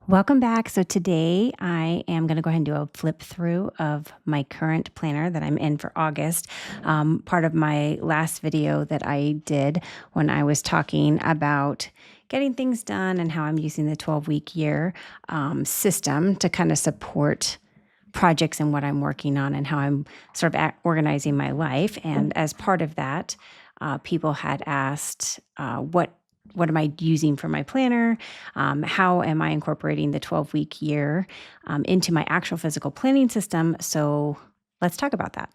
Welcome back. So today I am going to go ahead and do a flip through of my current planner that I'm in for August. Part of my last video that I did when I was talking about getting things done and how I'm using the 12-week year system to kind of support projects and what I'm working on and how I'm sort of organizing my life. And as part of that, people had asked what am I using for my planner? How am I incorporating the 12-week year into my actual physical planning system? So let's talk about that.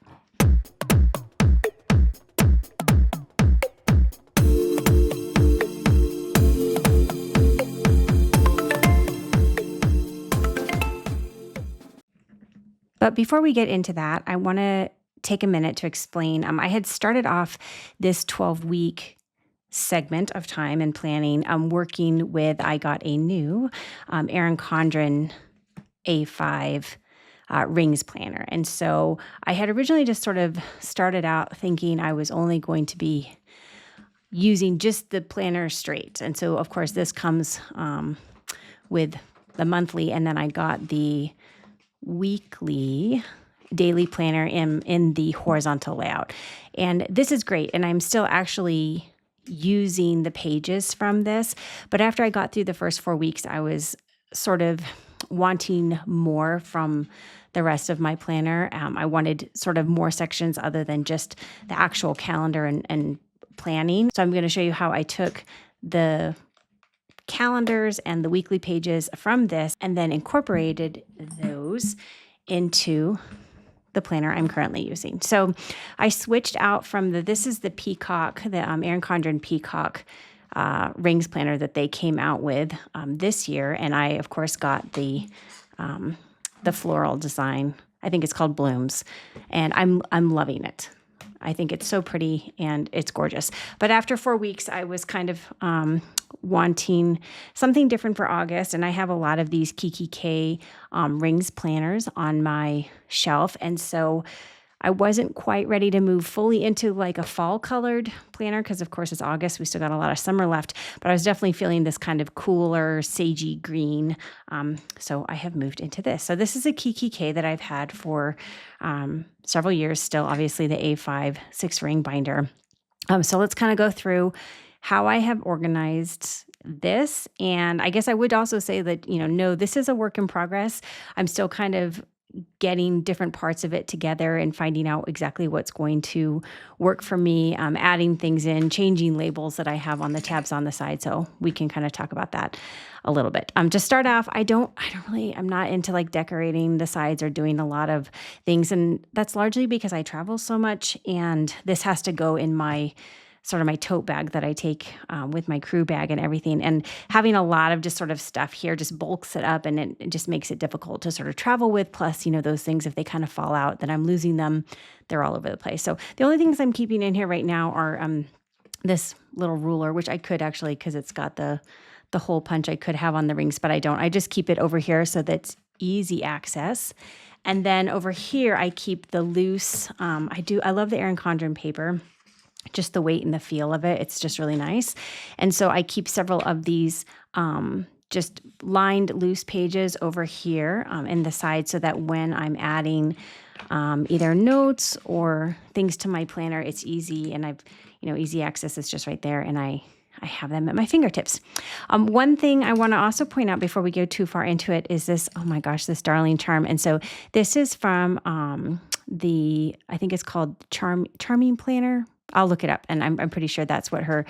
But before we get into that, I want to take a minute to explain. I had started off this 12-week segment of time and planning working with, I got a new Erin Condren A5 rings planner. And so I had originally just sort of started out thinking I was only going to be using just the planner straight. And so, of course, this comes with the monthly, and then I got the weekly daily planner in the horizontal layout. And this is great. And I'm still actually using the pages from this. But after I got through the first 4 weeks, I was sort of wanting more from the rest of my planner. I wanted sort of more sections other than just the actual calendar and planning. So I'm going to show you how I took the calendars and the weekly pages from this and then incorporated those into the planner I'm currently using. So I switched out from this is the Peacock, the Erin Condren Peacock rings planner that they came out with this year. And I, of course, got the floral design. I think it's called Blooms. And I'm loving it. I think it's so pretty and it's gorgeous. But after 4 weeks, I was kind of wanting something different for August. And I have a lot of these Kikki.K rings planners on my shelf. And so I wasn't quite ready to move fully into like a fall colored planner because, of course, it's August. We still got a lot of summer left. But I was definitely feeling this kind of cooler, sagey green. So I have moved into this. So this is a Kikki.K that I've had for several years still, obviously the A5 6-ring binder. So let's kind of go through how I have organized this. And I guess I would also say that, no, this is a work in progress. I'm still kind of getting different parts of it together and finding out exactly what's going to work for me, adding things in, changing labels that I have on the tabs on the side. So we can kind of talk about that a little bit. To start off, I'm not into like decorating the sides or doing a lot of things. And that's largely because I travel so much and this has to go in my tote bag that I take with my crew bag and everything. And having a lot of just sort of stuff here just bulks it up and it just makes it difficult to sort of travel with. Plus, those things, if they kind of fall out, then I'm losing them. They're all over the place. So the only things I'm keeping in here right now are this little ruler, which I could actually, because it's got the hole punch, I could have on the rings, but I don't. I just keep it over here so that's easy access. And then over here, I keep the loose, I love the Erin Condren paper. Just the weight and the feel of it. It's just really nice. And so I keep several of these just lined loose pages over here in the side so that when I'm adding either notes or things to my planner, it's easy. And easy access is just right there. And I have them at my fingertips. One thing I want to also point out before we go too far into it is this, oh my gosh, this darling charm. And so this is from I think it's called Charming Planner. I'll look it up, and I'm pretty sure that's what her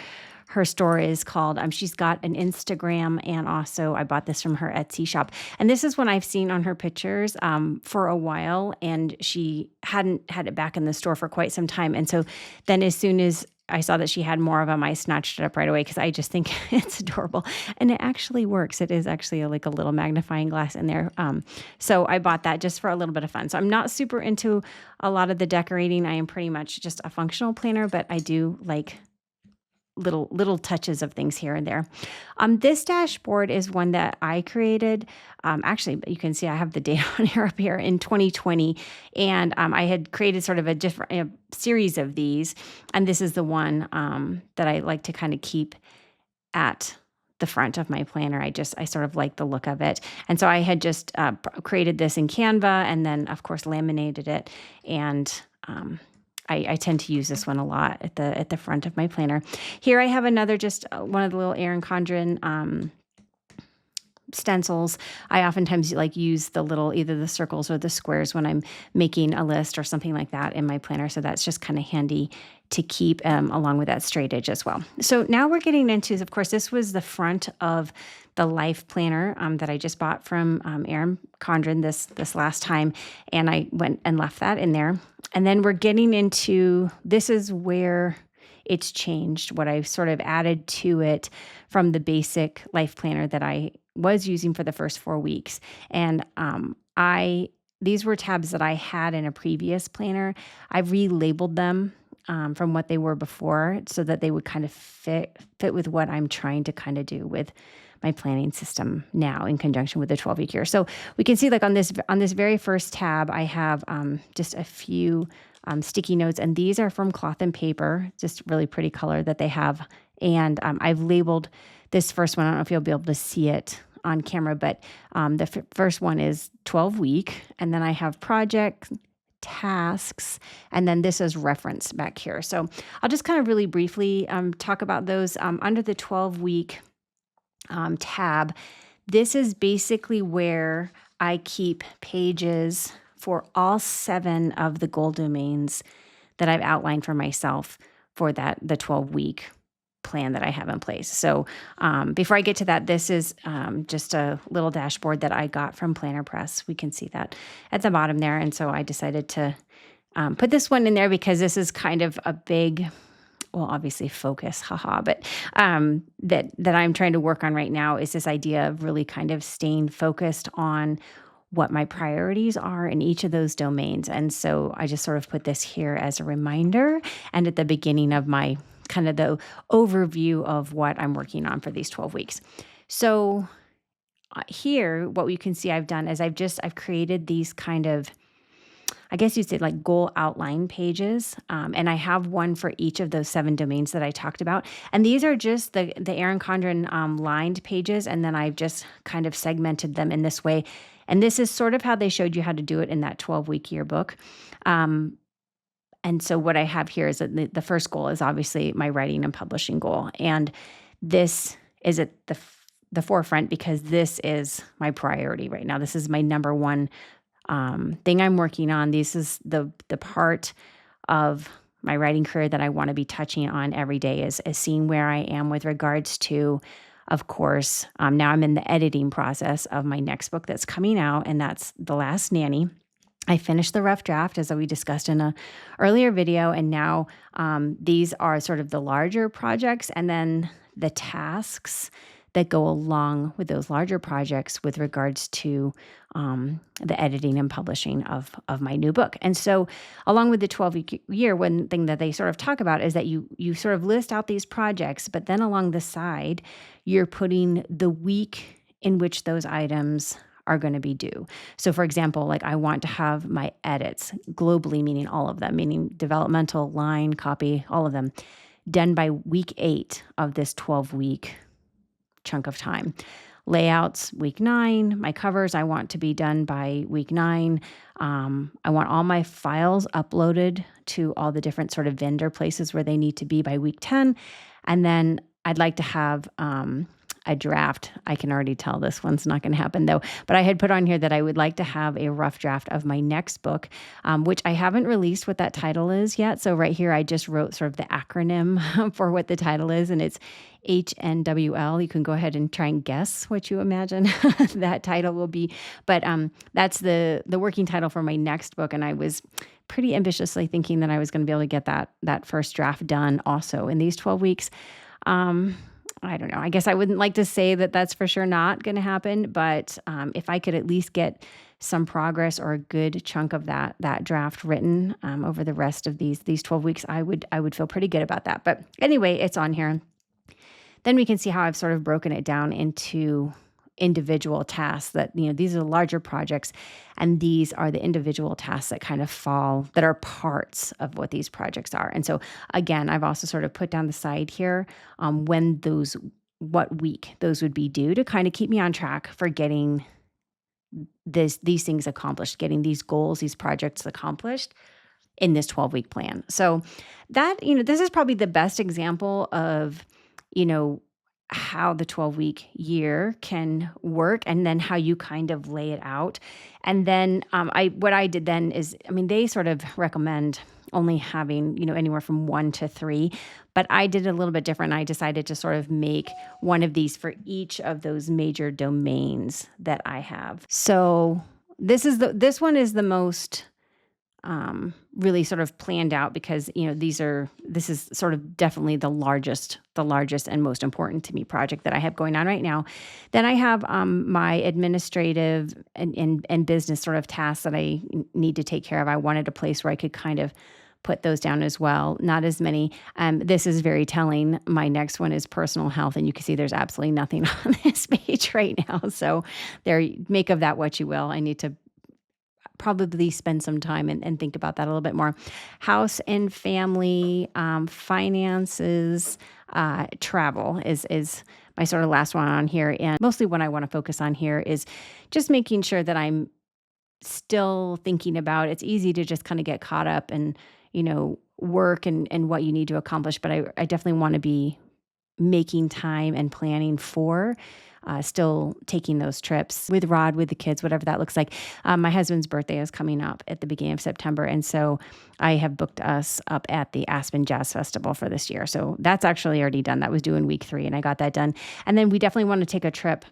store is called. She's got an Instagram, and also I bought this from her Etsy shop. And this is one I've seen on her pictures for a while, and she hadn't had it back in the store for quite some time. And so then as soon as I saw that she had more of them, I snatched it up right away because I just think it's adorable. And it actually works. It is actually like a little magnifying glass in there. So I bought that just for a little bit of fun. So I'm not super into a lot of the decorating. I am pretty much just a functional planner, but I do like little touches of things here and there. This dashboard is one that I created. Actually, you can see I have the date on here up here in 2020. And I had created sort of a series of these. And this is the one that I like to kind of keep at the front of my planner. I sort of like the look of it. And so I had just created this in Canva and then, of course, laminated it. And I tend to use this one a lot at the front of my planner. Here I have another, just one of the little Erin Condren stencils. I oftentimes like use the little, either the circles or the squares when I'm making a list or something like that in my planner. So that's just kind of handy to keep along with that straight edge as well. So now we're getting into, of course, this was the front of the life planner that I just bought from Erin Condren this last time. And I went and left that in there. And then we're getting into, this is where it's changed, what I've sort of added to it from the basic life planner that I was using for the first 4 weeks. And these were tabs that I had in a previous planner. I've relabeled them from what they were before so that they would kind of fit with what I'm trying to kind of do with my planning system now in conjunction with the 12-week year. So we can see, like, on this very first tab, I have just a few sticky notes, and these are from cloth and paper, just really pretty color that they have. And I've labeled this first one. I don't know if you'll be able to see it on camera, but the first one is 12-week, and then I have project, tasks, and then this is reference back here. So I'll just kind of really briefly talk about those. Under the 12-week tab, this is basically where I keep pages for all 7 of the goal domains that I've outlined for myself for the 12-week plan that I have in place. So before I get to that, this is just a little dashboard that I got from Planner Press. We can see that at the bottom there. And so I decided to put this one in there because this is kind of a big, well, obviously focus, but that I'm trying to work on right now is this idea of really kind of staying focused on what my priorities are in each of those domains. And so I just sort of put this here as a reminder and at the beginning of my kind of the overview of what I'm working on for these 12 weeks. So here, what you can see I've done is I've created these kind of, I guess you'd say, like, goal outline pages. And I have one for each of those 7 domains that I talked about. And these are just the Erin Condren lined pages. And then I've just kind of segmented them in this way. And this is sort of how they showed you how to do it in that 12-week yearbook. And so what I have here is that the first goal is obviously my writing and publishing goal. And this is at the forefront because this is my priority right now. This is my number one thing I'm working on. This is the part of my writing career that I want to be touching on every day, is seeing where I am with regards to, of course, now I'm in the editing process of my next book that's coming out, and that's The Last Nanny. I finished the rough draft, as we discussed in an earlier video, and now these are sort of the larger projects, and then the tasks that go along with those larger projects with regards to the editing and publishing of my new book. And so along with the 12-week year, one thing that they sort of talk about is that you sort of list out these projects, but then along the side, you're putting the week in which those items are going to be due. So for example, like, I want to have my edits globally, meaning all of them, meaning developmental, line, copy, all of them, done by week 8 of this 12-week chunk of time. Layouts, week 9. My covers, I want to be done by week 9. I want all my files uploaded to all the different sort of vendor places where they need to be by week 10. And then I'd like to have a draft. I can already tell this one's not going to happen though, but I had put on here that I would like to have a rough draft of my next book, which I haven't released what that title is yet. So right here, I just wrote sort of the acronym for what the title is, and it's HNWL. You can go ahead and try and guess what you imagine that title will be. But that's the working title for my next book. And I was pretty ambitiously thinking that I was going to be able to get that first draft done also in these 12 weeks. I don't know. I guess I wouldn't like to say that that's for sure not going to happen, but if I could at least get some progress or a good chunk of that draft written over the rest of these 12 weeks, I would feel pretty good about that. But anyway, it's on here. Then we can see how I've sort of broken it down into individual tasks that, these are larger projects, and these are the individual tasks that kind of that are parts of what these projects are. And so again, I've also sort of put down the side here when those what week those would be due to kind of keep me on track for getting these things accomplished, getting these goals, these projects accomplished in this 12-week plan. So that, this is probably the best example of, how the 12-week year can work, and then how you kind of lay it out. And then what I did then is, they sort of recommend only having, anywhere from 1 to 3, but I did a little bit different. I decided to sort of make one of these for each of those major domains that I have. So this one is the most really sort of planned out, because this is sort of definitely the largest and most important to me project that I have going on right now. Then I have my administrative and business sort of tasks that I need to take care of. I wanted a place where I could kind of put those down as well. Not as many. This is very telling. My next one is personal health, and you can see there's absolutely nothing on this page right now. So there, make of that what you will. I need to probably spend some time and think about that a little bit more. House and family, finances, travel is my sort of last one on here. And mostly what I want to focus on here is just making sure that I'm still thinking about, it's easy to just kind of get caught up in, work and what you need to accomplish. But I definitely want to be making time and planning for still taking those trips with Rod, with the kids, whatever that looks like. My husband's birthday is coming up at the beginning of September. And so I have booked us up at the Aspen Jazz Festival for this year. So that's actually already done. That was due in week 3, and I got that done. And then we definitely want to take a trip.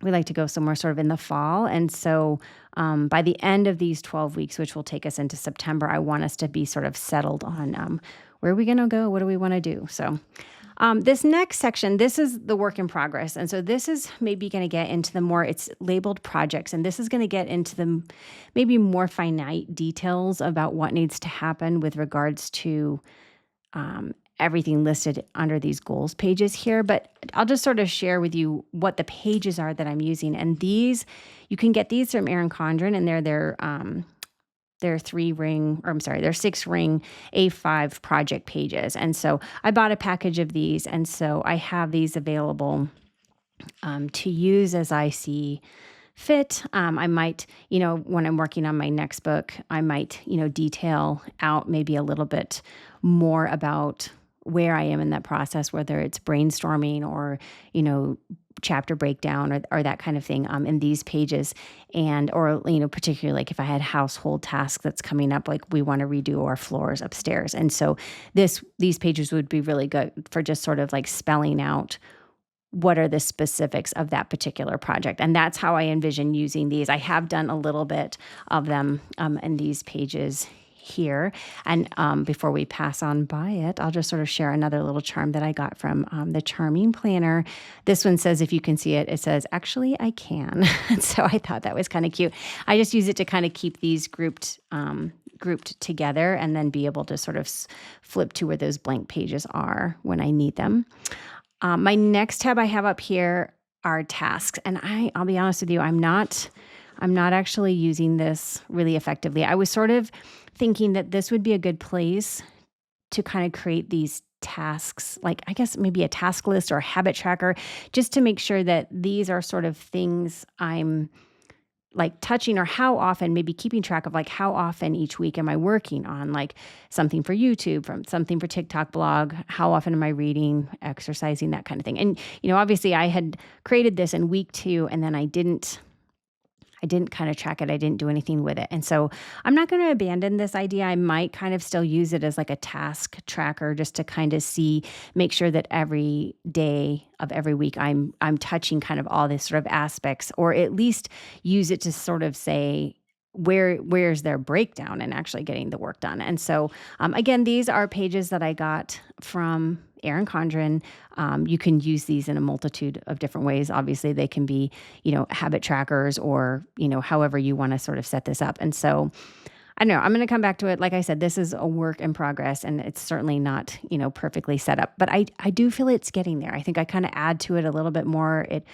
We like to go somewhere sort of in the fall. And so by the end of these 12 weeks, which will take us into September, I want us to be sort of settled on where are we going to go? What do we want to do? So this next section, this is the work in progress. And so this is maybe going to get into the more, it's labeled projects. And this is going to get into the maybe more finite details about what needs to happen with regards to everything listed under these goals pages here. But I'll just sort of share with you what the pages are that I'm using. And these, you can get these from Erin Condren, and they're 6-ring A5 project pages. And so I bought a package of these. And so I have these available to use as I see fit. I might, when I'm working on my next book, I might, detail out maybe a little bit more about where I am in that process, whether it's brainstorming or, chapter breakdown or that kind of thing in these pages. And, or, particularly like if I had household tasks that's coming up, like we want to redo our floors upstairs. And so these pages would be really good for just sort of like spelling out what are the specifics of that particular project. And that's how I envision using these. I have done a little bit of them in these pages here. And before we pass on by it, I'll just sort of share another little charm that I got from the Charming Planner. This one says, if you can see it, it says, actually, I can. And so I thought that was kind of cute. I just use it to kind of keep these grouped together, and then be able to sort of flip to where those blank pages are when I need them. My next tab I have up here are tasks. And I'll be honest with you, I'm not actually using this really effectively. I was sort of thinking that this would be a good place to kind of create these tasks, like I guess maybe a task list or a habit tracker, just to make sure that these are sort of things I'm like touching, or how often, maybe keeping track of like how often each week am I working on like something for YouTube, from something for TikTok blog, how often am I reading, exercising, that kind of thing. And, obviously I had created this in week 2, and then I didn't kind of track it. I didn't do anything with it. And so I'm not going to abandon this idea. I might kind of still use it as like a task tracker, just to kind of make sure that every day of every week I'm touching kind of all this sort of aspects, or at least use it to sort of say, where's their breakdown and actually getting the work done. And so, again, these are pages that I got from Erin Condren. You can use these in a multitude of different ways. Obviously, they can be, habit trackers, or, however you want to sort of set this up. And so, I don't know, I'm going to come back to it. Like I said, this is a work in progress, and it's certainly not, perfectly set up, but I do feel it's getting there. I think I kind of add to it a little bit more. It,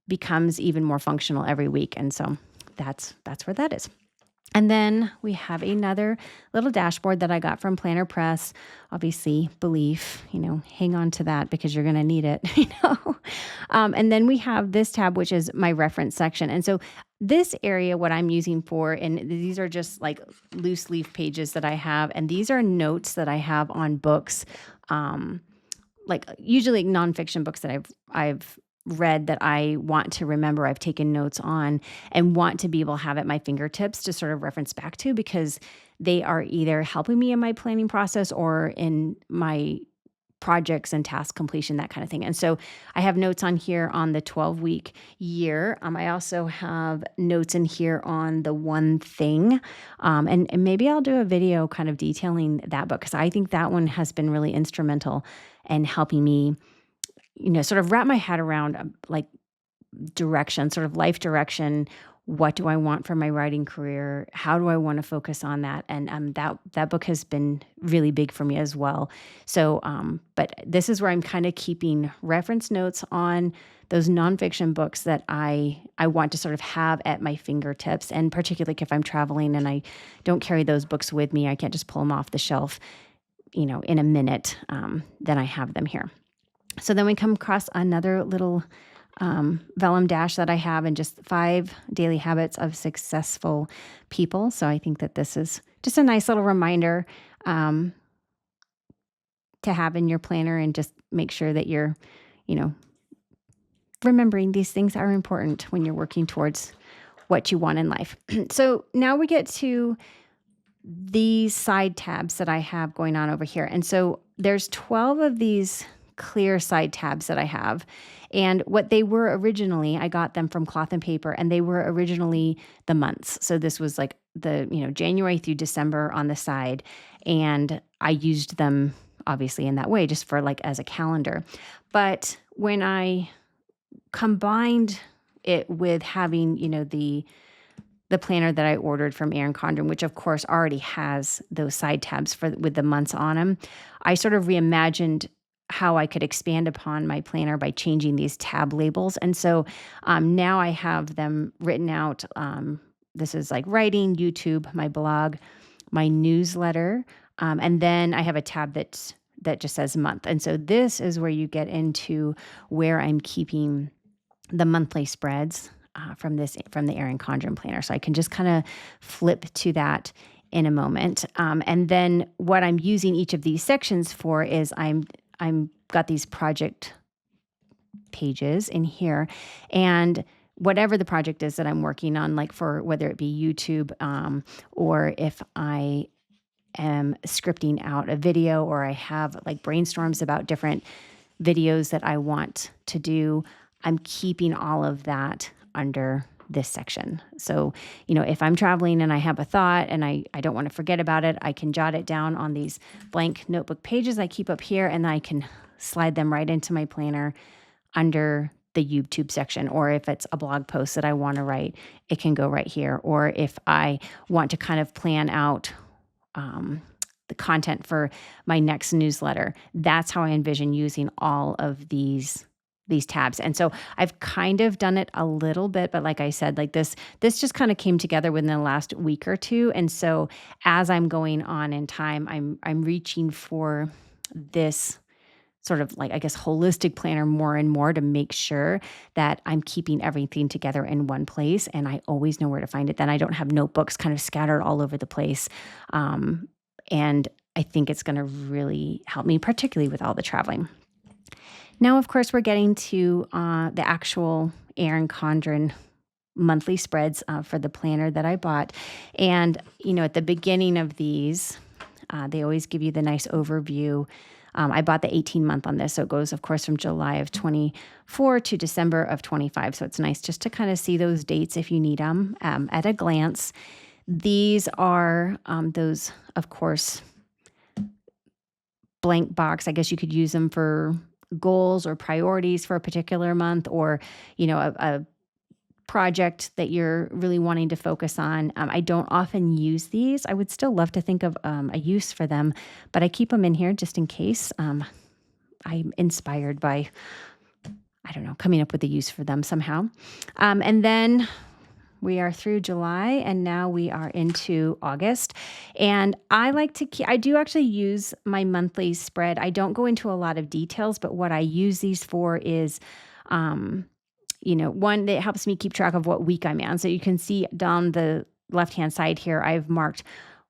becomes even more functional every week. And so that's where that is. And then we have another little dashboard that I got from Planner Press. Obviously, belief, hang on to that because you're going to need it, And then we have this tab, which is my reference section. And so this area, what I'm using for, and these are just like loose leaf pages that I have, and these are notes that I have on books, like usually nonfiction books that I've read that I want to remember, I've taken notes on and want to be able to have at my fingertips to sort of reference back to, because they are either helping me in my planning process or in my projects and task completion, that kind of thing. And so I have notes on here on the 12-week year. I also have notes in here on the one thing. And maybe I'll do a video kind of detailing that book, because I think that one has been really instrumental in helping me, sort of wrap my head around like direction, sort of life direction. What do I want for my writing career? How do I want to focus on that? And that book has been really big for me as well. So, but this is where I'm kind of keeping reference notes on those nonfiction books that I want to sort of have at my fingertips. And particularly if I'm traveling and I don't carry those books with me, I can't just pull them off the shelf, in a minute. Then I have them here. So then we come across another little vellum dash that I have, and just 5 daily habits of successful people. So I think that this is just a nice little reminder to have in your planner, and just make sure that you're, remembering these things are important when you're working towards what you want in life. So now we get to these side tabs that I have going on over here. And so there's 12 of these clear side tabs that I have. And what they were originally, I got them from Cloth and Paper, and they were originally the months. So this was like the, January through December on the side. And I used them obviously in that way, just for like as a calendar. But when I combined it with having, the planner that I ordered from Erin Condren, which of course already has those side tabs with the months on them, I sort of reimagined how I could expand upon my planner by changing these tab labels. And so now I have them written out. This is like writing, YouTube, my blog, my newsletter, and then I have a tab that just says month. And so this is where you get into where I'm keeping the monthly spreads from the Erin Condren planner. So I can just kind of flip to that in a moment. And then what I'm using each of these sections for is I'm got these project pages in here, and whatever the project is that I'm working on, like for whether it be YouTube, or if I am scripting out a video, or I have like brainstorms about different videos that I want to do, I'm keeping all of that under this section. So, if I'm traveling and I have a thought and I don't want to forget about it, I can jot it down on these blank notebook pages I keep up here, and I can slide them right into my planner under the YouTube section. Or if it's a blog post that I want to write, it can go right here. Or if I want to kind of plan out the content for my next newsletter, that's how I envision using all of these tabs. And so I've kind of done it a little bit, but like I said, like this just kind of came together within the last week or two. And so as I'm going on in time, I'm reaching for this sort of like, I guess, holistic planner more and more, to make sure that I'm keeping everything together in one place and I always know where to find it. Then I don't have notebooks kind of scattered all over the place. And I think it's going to really help me, particularly with all the traveling. Now, of course, we're getting to the actual Erin Condren monthly spreads for the planner that I bought. And, at the beginning of these, they always give you the nice overview. I bought the 18-month on this, so it goes, of course, from July of 24 to December of 25. So it's nice just to kind of see those dates if you need them at a glance. These are those, of course, blank box. I guess you could use them for goals or priorities for a particular month, or, a project that you're really wanting to focus on. I don't often use these. I would still love to think of a use for them, but I keep them in here just in case. I'm inspired by, I don't know, coming up with a use for them somehow. And then We are through July and now we are into August. And I like to I do actually use my monthly spread. I don't go into a lot of details, but what I use these for is, um, one that helps me keep track of what week I'm in. So you can see down the left-hand side here, I've marked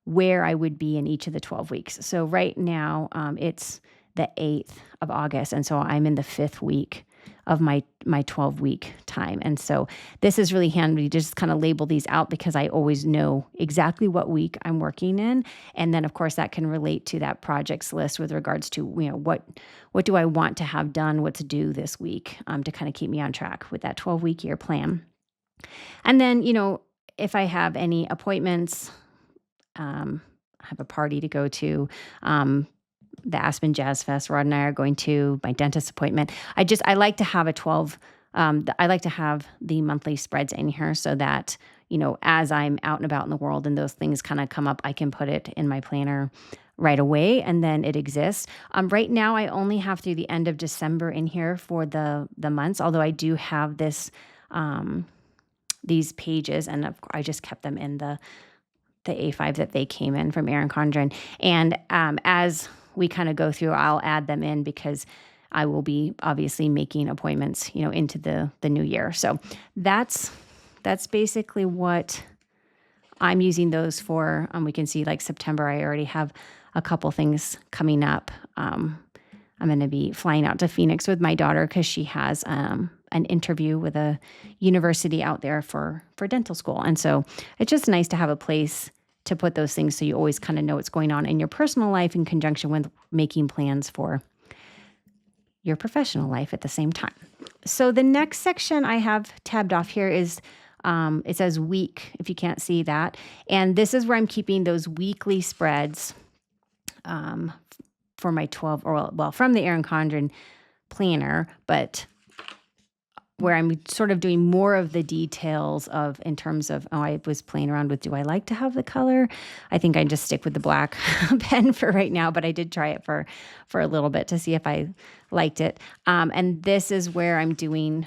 where I would be in each of the 12 weeks. So right now, it's the 8th of August. And so I'm in the 5th week of my 12-week time. And so this is really handy to just kind of label these out because I always know exactly what week I'm working in. And then of course that can relate to that projects list with regards to, what do I want to have done, what's due this week, to kind of keep me on track with that 12-week year plan. And then, if I have any appointments, I have a party to go to, the Aspen Jazz Fest. Rod and I are going to my dentist appointment. I like to have I like to have the monthly spreads in here so that, as I'm out and about in the world and those things kind of come up, I can put it in my planner right away and then it exists. Right now I only have through the end of December in here for the months, although I do have these pages and I just kept them in the A5 that they came in from Erin Condren. And as we kind of go through, I'll add them in because I will be obviously making appointments, into the new year. So that's basically what I'm using those for. We can see like September, I already have a couple things coming up. I'm going to be flying out to Phoenix with my daughter because she has an interview with a university out there for dental school. And so it's just nice to have a place to put those things so you always kind of know what's going on in your personal life in conjunction with making plans for your professional life at the same time. So the next section I have tabbed off here is, it says week, if you can't see that. And this is where I'm keeping those weekly spreads for my 12, from the Erin Condren planner, but where I'm sort of doing more of the details in terms of, I was playing around with, do I like to have the color? I think I just stick with the black pen for right now, but I did try it for a little bit to see if I liked it. And this is where I'm doing,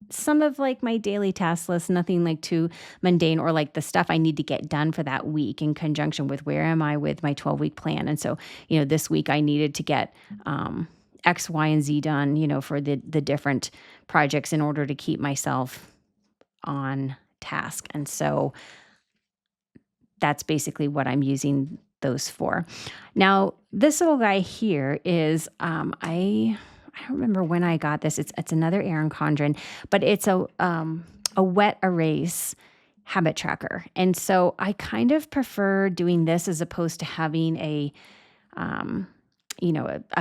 some of like my daily task list, nothing like too mundane or like the stuff I need to get done for that week in conjunction with where am I with my 12-week plan. And so, this week I needed to get, X, Y, and Z done, for the different projects in order to keep myself on task. And so that's basically what I'm using those for. Now, this little guy here is, I don't remember when I got this. It's another Erin Condren, but it's a wet erase habit tracker. And so I kind of prefer doing this as opposed to having a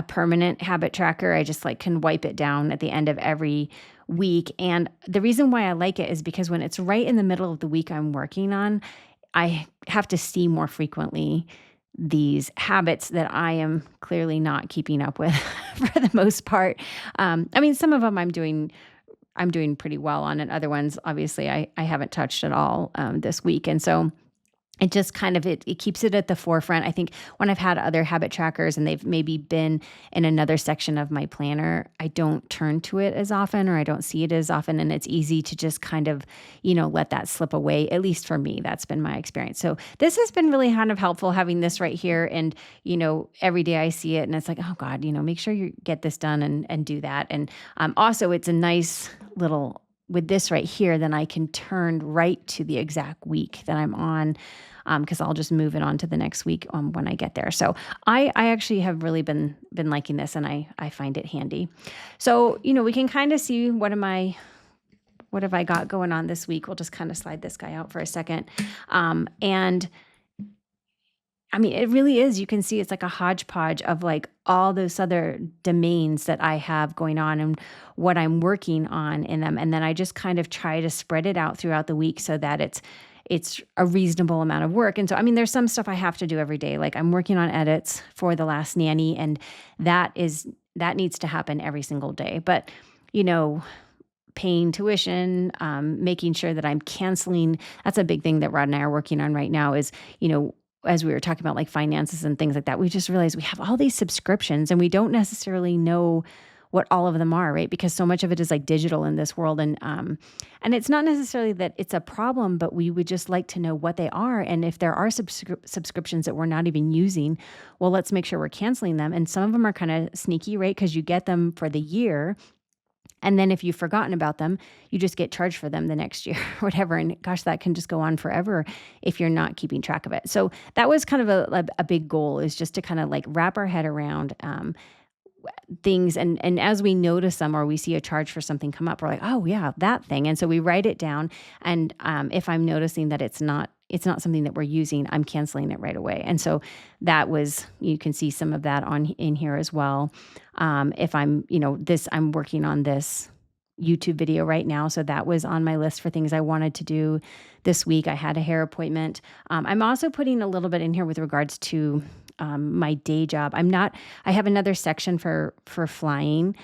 permanent habit tracker. I just can wipe it down at the end of every week. And the reason why I like it is because when it's right in the middle of the week I'm working on, I have to see more frequently these habits that I am clearly not keeping up with for the most part. Some of them I'm doing pretty well on, and other ones, obviously, I haven't touched at all this week. And so it just kind of, it keeps it at the forefront. I think when I've had other habit trackers and they've maybe been in another section of my planner, I don't turn to it as often or I don't see it as often. And it's easy to just kind of, let that slip away. At least for me, that's been my experience. So this has been really kind of helpful having this right here. And, every day I see it and it's like, oh God, make sure you get this done and do that. And also it's a nice little, with this right here, then I can turn right to the exact week that I'm on, because I'll just move it on to the next week when I get there. So I actually have really been liking this, and I find it handy. So, we can kind of see what have I got going on this week. We'll just kind of slide this guy out for a second. It really is. You can see it's like a hodgepodge of all those other domains that I have going on and what I'm working on in them. And then I just kind of try to spread it out throughout the week so that it's a reasonable amount of work. And so, there's some stuff I have to do every day. Like I'm working on edits for the last Nanny, and that needs to happen every single day. But, paying tuition, making sure that I'm canceling. That's a big thing that Rod and I are working on right now is, as we were talking about finances and things like that, we just realized we have all these subscriptions and we don't necessarily know what all of them are, right? Because so much of it is like digital in this world. And it's not necessarily that it's a problem, but we would just like to know what they are. And if there are subscriptions that we're not even using, well, let's make sure we're canceling them. And some of them are kind of sneaky, right? Because you get them for the year. And then if you've forgotten about them, you just get charged for them the next year or whatever. And gosh, that can just go on forever if you're not keeping track of it. So that was kind of a big goal, is just to kind of like wrap our head around things. And as we notice them or we see a charge for something come up, we're like, oh yeah, that thing. And so we write it down. And if I'm noticing that it's not something that we're using, I'm canceling it right away. And so that was, you can see some of that in here as well. If I'm, I'm working on this YouTube video right now. So that was on my list for things I wanted to do this week. I had a hair appointment. I'm also putting a little bit in here with regards to my day job. I have another section for flying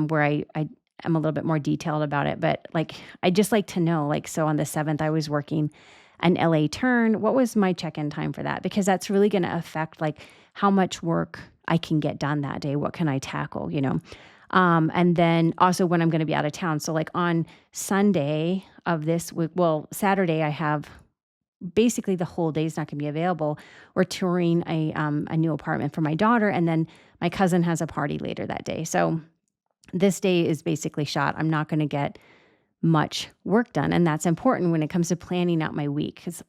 where I'm a little bit more detailed about it, but like, I just like to know, like, so on the 7th, I was working an LA turn. What was my check-in time for that? Because that's really going to affect like how much work I can get done that day. What can I tackle, and then also when I'm going to be out of town. So like on Sunday of this week, well, Saturday, I have basically the whole day is not going to be available. We're touring a new apartment for my daughter. And then my cousin has a party later that day. So this day is basically shot. I'm not going to get much work done. And that's important when it comes to planning out my week. Because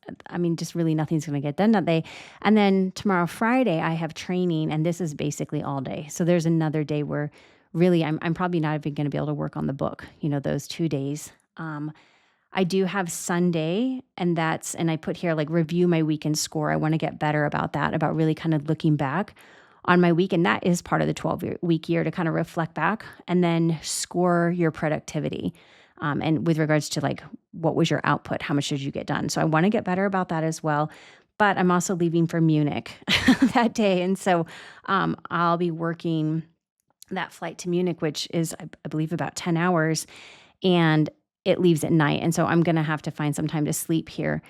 just really nothing's going to get done that day. And then tomorrow, Friday, I have training, and this is basically all day. So there's another day where really I'm probably not even going to be able to work on the book, those 2 days. I do have Sunday, and I put here like review my weekend score. I want to get better about that, about really kind of looking back on my week. And that is part of the 12-week year, to kind of reflect back and then score your productivity. And with regards to like, what was your output? How much did you get done? So I want to get better about that as well. But I'm also leaving for Munich that day. And so I'll be working that flight to Munich, which is, I believe, about 10 hours. And it leaves at night. And so I'm going to have to find some time to sleep here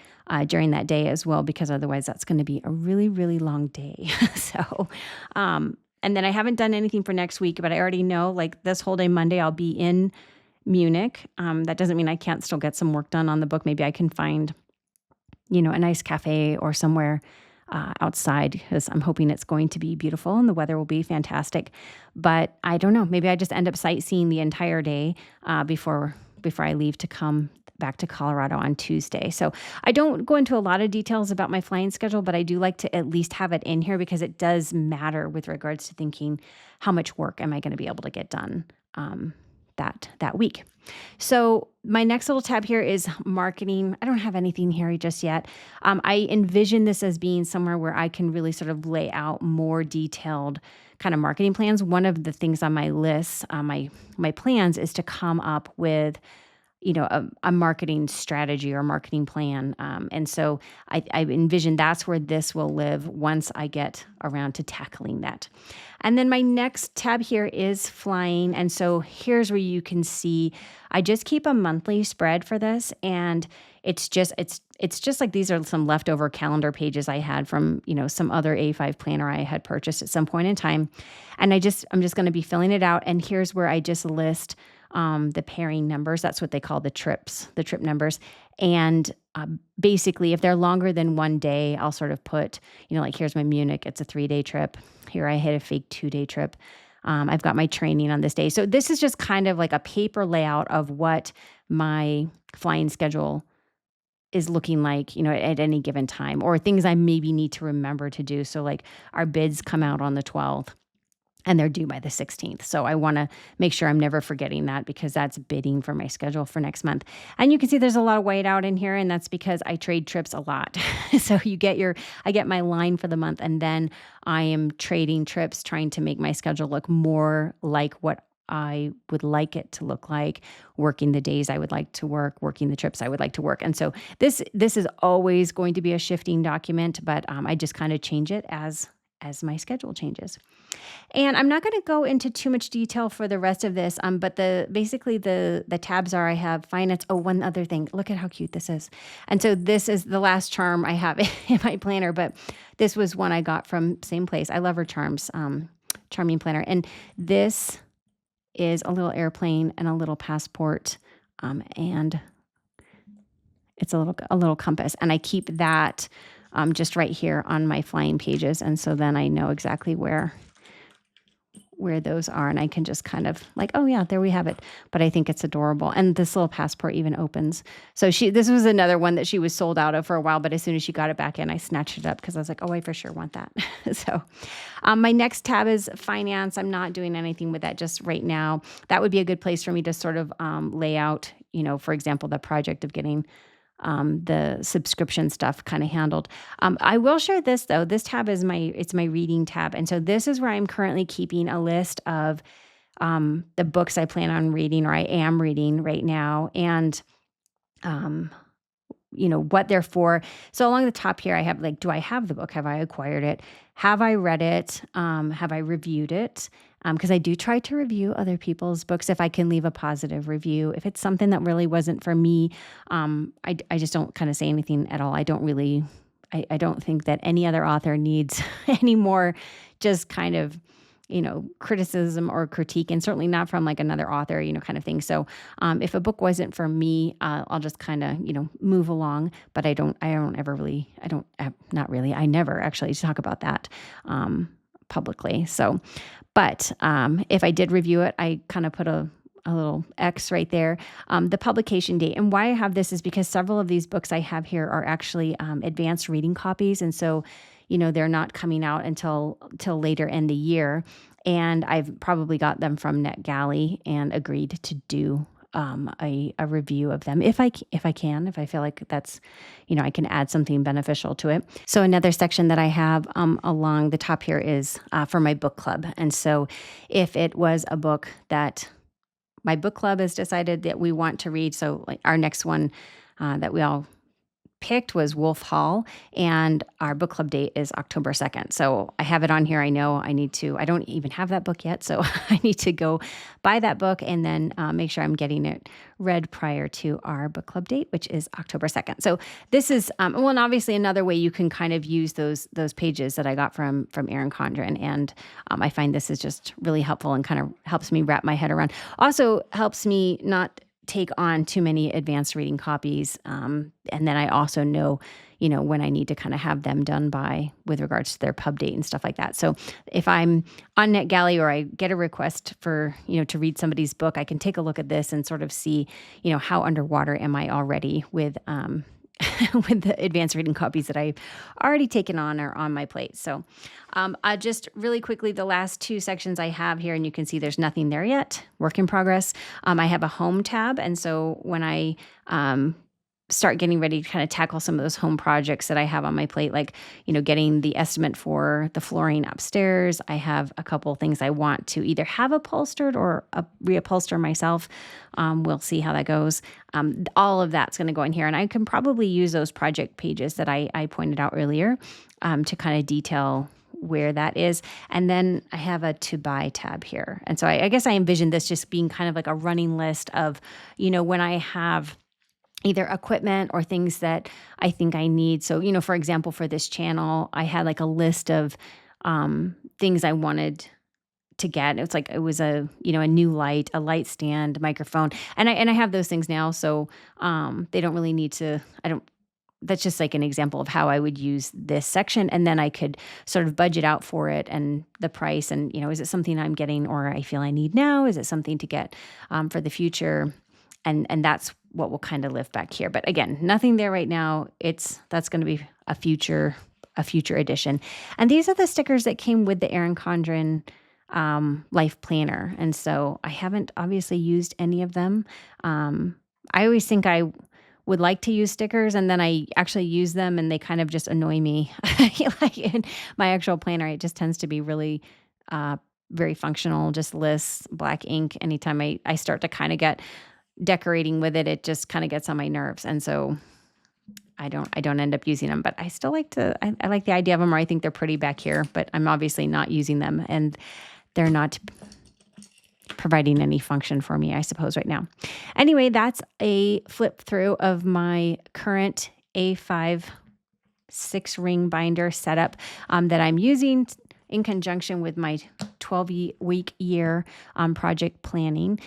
during that day as well, because otherwise that's going to be a really, really long day. So, and then I haven't done anything for next week, but I already know like this whole day, Monday, I'll be in Munich. That doesn't mean I can't still get some work done on the book. Maybe I can find, a nice cafe or somewhere outside, because I'm hoping it's going to be beautiful and the weather will be fantastic. But I don't know. Maybe I just end up sightseeing the entire day before I leave to come back to Colorado on Tuesday. So I don't go into a lot of details about my flying schedule, but I do like to at least have it in here, because it does matter with regards to thinking how much work am I going to be able to get done that week. So my next little tab here is marketing. I don't have anything here just yet. I envision this as being somewhere where I can really sort of lay out more detailed kind of marketing plans. One of the things on my list, my plans, is to come up with a marketing strategy or marketing plan. And so I envision that's where this will live once I get around to tackling that. And then my next tab here is flying. And so here's where you can see, I just keep a monthly spread for this. And it's just like, these are some leftover calendar pages I had from, some other A5 planner I had purchased at some point in time. And I'm just going to be filling it out. And here's where I just list the pairing numbers. That's what they call the trip numbers. And basically, if they're longer than 1 day, I'll sort of put, like here's my Munich, it's a 3-day trip. Here I hit a fake 2-day trip. I've got my training on this day. So this is just kind of like a paper layout of what my flying schedule is looking like, at any given time, or things I maybe need to remember to do. So like our bids come out on the 12th. And they're due by the 16th. So I want to make sure I'm never forgetting that, because that's bidding for my schedule for next month. And you can see there's a lot of whiteout in here, and that's because I trade trips a lot. So I get my line for the month, and then I am trading trips, trying to make my schedule look more like what I would like it to look like, working the days I would like to work, working the trips I would like to work. And so this is always going to be a shifting document, but I just kind of change it as my schedule changes. And I'm not going to go into too much detail for the rest of this, but the tabs are, I have finance. Oh, one other thing. Look at how cute this is. And so this is the last charm I have in my planner, but this was one I got from same place. I love her charms, charming planner. And this is a little airplane and a little passport, and it's a little compass. And I keep that just right here on my flying pages, and so then I know exactly where those are, and I can just kind of like, oh yeah, there we have it. But I think it's adorable. And this little passport even opens. So this was another one that she was sold out of for a while, but as soon as she got it back in, I snatched it up because I was like, oh, I for sure want that. So my next tab is finance. I'm not doing anything with that just right now. That would be a good place for me to sort of lay out, for example, the project of getting the subscription stuff kind of handled. I will share this though. This tab is my reading tab. And so this is where I'm currently keeping a list of the books I plan on reading or I am reading right now. And, what they're for. So along the top here, I have like, do I have the book? Have I acquired it? Have I read it? Have I reviewed it? Because I do try to review other people's books if I can leave a positive review. If it's something that really wasn't for me, I just don't kind of say anything at all. I don't really, I don't think that any other author needs any more just kind of, criticism or critique, and certainly not from like another author, kind of thing. So if a book wasn't for me, I'll just kind of, move along, but I never actually talk about that publicly. So, but if I did review it, I kind of put a little X right there. The publication date. And why I have this is because several of these books I have here are actually advanced reading copies. And so, they're not coming out until later in the year. And I've probably got them from NetGalley and agreed to do a review of them if I feel like that's, I can add something beneficial to it. So another section that I have along the top here is for my book club. And so if it was a book that my book club has decided that we want to read, so like our next one that we all picked was Wolf Hall, and our book club date is October 2nd. So I have it on here. I know I don't even have that book yet, so I need to go buy that book and then make sure I'm getting it read prior to our book club date, which is October 2nd. So this is, and obviously another way you can kind of use those pages that I got from Erin Condren. And I find this is just really helpful and kind of helps me wrap my head around. Also helps me not take on too many advanced reading copies. And then I also know, when I need to kind of have them done by with regards to their pub date and stuff like that. So if I'm on NetGalley or I get a request for, to read somebody's book, I can take a look at this and sort of see, how underwater am I already with with the advanced reading copies that I've already taken on or on my plate. So just really quickly, the last two sections I have here, and you can see there's nothing there yet, work in progress. I have a home tab. And so when I start getting ready to kind of tackle some of those home projects that I have on my plate, like, getting the estimate for the flooring upstairs. I have a couple things I want to either have upholstered or reupholster myself. We'll see how that goes. All of that's going to go in here, and I can probably use those project pages that I pointed out earlier to kind of detail where that is. And then I have a to buy tab here. And so I guess I envision this just being kind of like a running list of, when I have either equipment or things that I think I need. So, for example, for this channel, I had like a list of things I wanted to get. It was a new light, a light stand, microphone. And I have those things now. So they don't really need to, that's just like an example of how I would use this section. And then I could sort of budget out for it and the price. And, is it something I'm getting or I feel I need now? Is it something to get for the future? And that's what will kind of live back here. But again, nothing there right now. That's going to be a future edition. And these are the stickers that came with the Erin Condren life planner. And so I haven't obviously used any of them. I always think I would like to use stickers, and then I actually use them and they kind of just annoy me. Like in my actual planner, it just tends to be really very functional, just lists, black ink. Anytime I start to kind of get decorating with it, it just kind of gets on my nerves. And so I don't end up using them, but I still like I like the idea of them, or I think they're pretty back here, but I'm obviously not using them and they're not providing any function for me, I suppose, right now. Anyway, that's a flip through of my current A5 6-ring binder setup that I'm using in conjunction with my 12-week year project planning.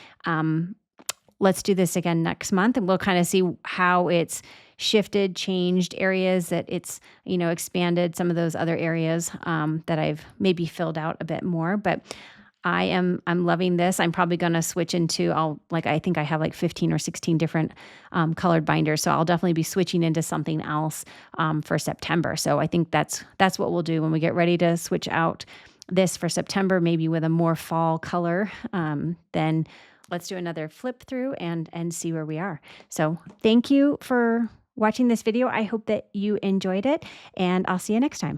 Let's do this again next month, and we'll kind of see how it's shifted, changed areas that it's, expanded some of those other areas that I've maybe filled out a bit more. But I'm loving this. I'm probably going to switch into, I think I have like 15 or 16 different colored binders. So I'll definitely be switching into something else for September. So I think that's what we'll do when we get ready to switch out this for September, maybe with a more fall color. Then let's do another flip through and see where we are. So thank you for watching this video. I hope that you enjoyed it, and I'll see you next time.